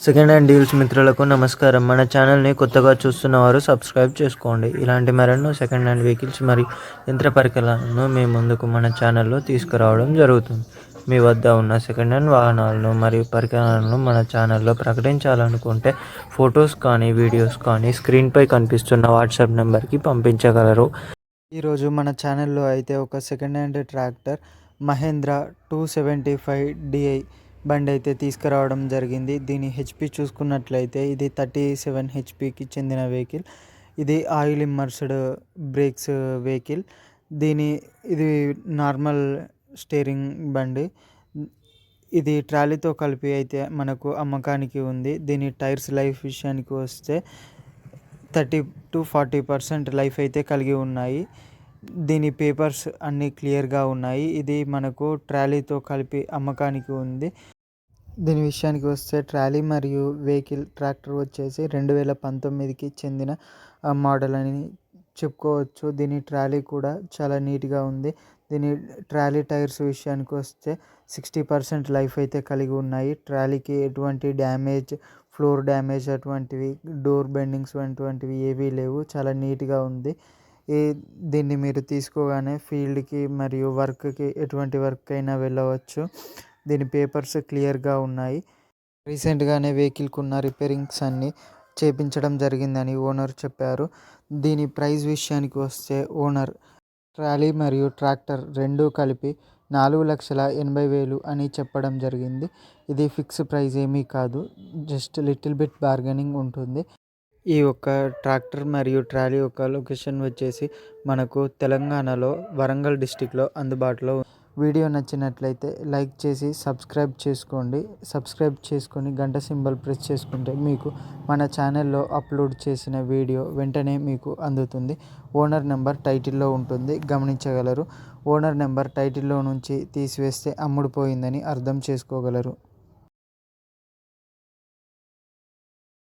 Second hand deals మిత్రులకు నమస్కారం. మన ఛానల్ని కొత్తగా చూస్తున్నవారు సబ్స్క్రైబ్ చేసుకోండి. ఇలాంటి మరెన్నో సెకండ్ హ్యాండ్ వెహికల్స్ మరియు యంత్ర పరికరాలను మీ ముందుకు మన ఛానల్లో తీసుకురావడం జరుగుతుంది. మీ వద్ద ఉన్న సెకండ్ హ్యాండ్ వాహనాలను మరియు పరికరాలను మన ఛానల్లో ప్రకటించాలనుకుంటే ఫొటోస్ కానీ వీడియోస్ కానీ స్క్రీన్పై కనిపిస్తున్న వాట్సాప్ నెంబర్కి పంపించగలరు. ఈరోజు మన ఛానల్లో అయితే ఒక second hand tractor Mahindra 275 DI బండి అయితే తీసుకురావడం జరిగింది. దీని హెచ్పి చూసుకున్నట్లయితే ఇది 37 హెచ్పికి చెందిన వెహికల్. ఇది ఆయిల్ ఇమ్మర్స్డ్ బ్రేక్స్ వెహికల్. ఇది నార్మల్ స్టీరింగ్ బండి. ఇది ట్రాలీతో కలిపి అయితే మనకు అమ్మకానికి ఉంది. దీని టైర్స్ లైఫ్ విషయానికి వస్తే 30-40% లైఫ్ అయితే కలిగి ఉన్నాయి. దీని పేపర్స్ అన్నీ క్లియర్గా ఉన్నాయి. ఇది మనకు ట్రాలీతో కలిపి అమ్మకానికి ఉంది. దీని విషయానికి వస్తే ట్రాలీ మరియు ట్రాక్టర్ వచ్చేసి 2019కి చెందిన మోడల్ అని చెప్పుకోవచ్చు. దీని ట్రాలీ కూడా చాలా నీట్గా ఉంది. దీని ట్రాలీ టైర్స్ విషయానికి వస్తే 60% లైఫ్ అయితే కలిగి ఉన్నాయి. ట్రాలీకి ఎటువంటి డ్యామేజ్, ఫ్లోర్ డ్యామేజ్ అటువంటివి, డోర్ బెండింగ్స్ అటువంటివి ఏవీ లేవు. చాలా నీట్గా ఉంది. దీన్ని మీరు తీసుకోగానే ఫీల్డ్కి మరియు వర్క్కి ఎటువంటి వర్క్ అయినా వెళ్ళవచ్చు. దీని పేపర్స్ క్లియర్గా ఉన్నాయి. రీసెంట్గానే వెహికల్కి ఉన్న రిపేరింగ్స్ అన్నీ చేపించడం జరిగిందని ఓనర్ చెప్పారు. దీని ప్రైస్ విషయానికి వస్తే ఓనర్ ట్రాలీ మరియు ట్రాక్టర్ రెండూ కలిపి 4,80,000 అని చెప్పడం జరిగింది. ఇది ఫిక్స్ ప్రైస్ ఏమీ కాదు, జస్ట్ లిటిల్ బిట్ బార్గెనింగ్ ఉంటుంది. ఈ యొక్క ట్రాక్టర్ మరియు ట్రాలీ యొక్క లొకేషన్ వచ్చేసి మనకు తెలంగాణలో వరంగల్ డిస్టిక్లో అందుబాటులో. వీడియో నచ్చినట్లయితే లైక్ చేసి సబ్స్క్రైబ్ చేసుకోండి. సబ్స్క్రైబ్ చేసుకొని గంట సింబల్ ప్రెస్ చేసుకుంటే మీకు మన ఛానల్లో అప్లోడ్ చేసిన వీడియో వెంటనే మీకు అందుతుంది. ఓనర్ నెంబర్ టైటిల్లో ఉంటుంది, గమనించగలరు. ఓనర్ నెంబర్ టైటిల్లో నుంచి తీసివేస్తే అమ్ముడుపోయిందని అర్థం చేసుకోగలరు.